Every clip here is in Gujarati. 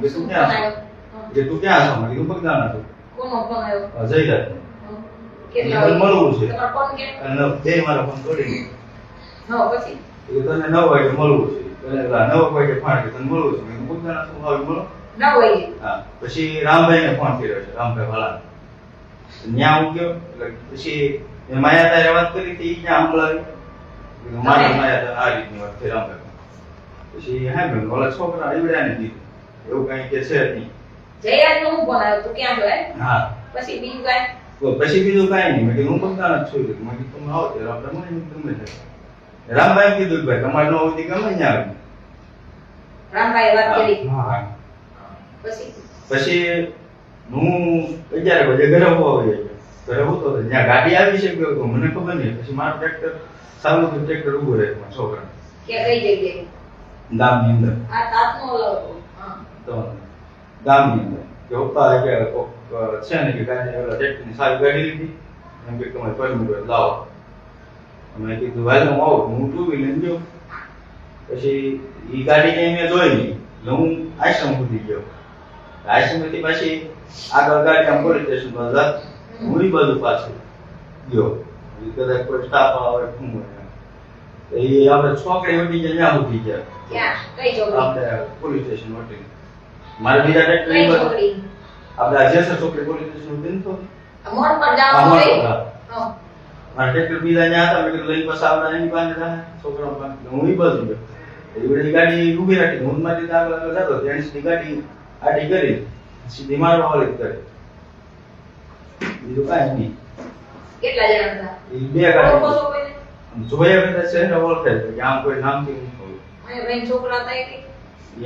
કે તું ક્યાં છો? કે તું ક્યાં છો? મેં કીધું બગદાણા છું. કોનો ફોન આવ્યો? જયરાજ. કેટલા મને મળવું છે. તમારો ફોન કે અને તે મારા ફોન તોડી હા પછી એ તને 9 વાગે મળવું છે. એટલે 9 વાગે ફોન કે તને મળવું છે. મેં કીધું બગદાણા શું આવી મળો? ના હોય હા. પછી રામભાઈને ફોન કર્યો છે. રામભાઈ વાળા. ન્યા હું ગયો એટલે પછી મેં માયા તારે વાત કરી હતી ઈ ક્યાં સંભળાવી? કીધું મારા માયા આ રીતની વાત થઈ રામભાઈ. પછી હા બેન ઓલા છોકરા ઈવડાને કીધું એવું કઈ કે છે નહીં. જયરાજ નો ફોન આવ્યો તું ક્યાં છો હે હા. પછી બીજું કાંઈ તો પછી બીજું કાંઈ નહીં. મેં કીધું હું બગદાણા જ છું. મેં કીધું તમે આવો ત્યારે આપણે મળીને ગમે ત્યારે. રામભાઈ કીધું કે ભાઈ તમારે ન હોય તો ગમે ત્યાં આવે. રામભાઈ વાત કરી હા. પછી પછી હું 11 વાગે ઘરે હોવા ગયો. ઘરે હોતો તો ત્યાં ગાડી આવી છે કે મને ખબર નહીં. પછી મારું ટ્રેક્ટર ચાલુ તો ટ્રેક્ટર ઊભું રહે મારા છોકરા કે કઈ જગ્યાએ ગામની અંદર. આ તાતનો ઓલો હા તો ગામની અંદર કે પપ્પા કે કોક છે ને કે ગાડી ઓલા ટ્રેક્ટરની સારી ગાડી લીધી એમ કે તમારે પરમિટ હોય લાવો. અમે કીધું ભાઈ હું આવું. હું 2 વ્હીલર લઈને ગયો. પછી ઈ ગાડી કઈ મેં જોઈ નહીં. એટલે હું આશ્રમ સુધી ગયો. આશ્રમથી પછી આગળ ગાડી આમ પોલીસ સ્ટેશન પર જા. હું ઈ બાજુ પાછો ગયો. ઈ કદાચ કોઈ સ્ટાફ આવે શું હોય. એ આપણે છોકરી વટી જાય ત્યાં સુધી ગયા. ક્યાં કઈ છોકરી આપણે પોલીસ સ્ટેશન વટી. મારે બીજા કઈ ટ્રેક્ટર છોકરી આપણે આ જેસર છોકરી પોલીસ સ્ટેશન વટી ને તો મોડ પર આ જાવ મોટો હોય હતા. હા મારા ટ્રેક્ટર બીજા ત્યાં હતા. મેં કીધું લઈને પાછા આવડા એની પાસે જાય છોકરા પાસે. હું ઈ બાજુ ગયો. એ બધી ગાડી ઊભી રાખી. હું મારી આગળ આગળ જતો. જેન્ટ્સની ગાડી આડી કરી સીધી મારવા વાળી કરી. બીજું કાંઈ નહીં. કેટલા જણા હતા એ બે ગાડી ઓળખો છો કોઈને જોયા બધા છે ને ઓળખે છે કે આમ કોઈ નામથી હું કહું અને બેન છોકરા હતા કે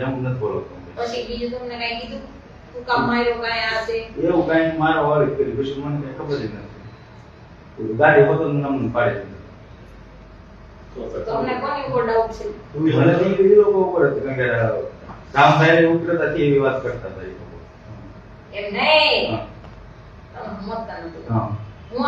એમ નથી ઓળખતો. પછી બીજું તમને કઈ કીધું તું કામ માર્યો કાંઈ આ છે એવું કાંઈ મારો વાળી કરી પછી મને કઈ ખબર જ નથી. ગાડી પોતાનું નામ પાડી દીધું. તમને કોની ઉપર ડાઉટ છે મને તો એ લોકો ઉપર હતું કારણ કે રામભાઈ ઉતરતા એવી વાત કરતા હતા એ લોકો. એમ નહીં હા. તમે સમજતા નથી હા. હું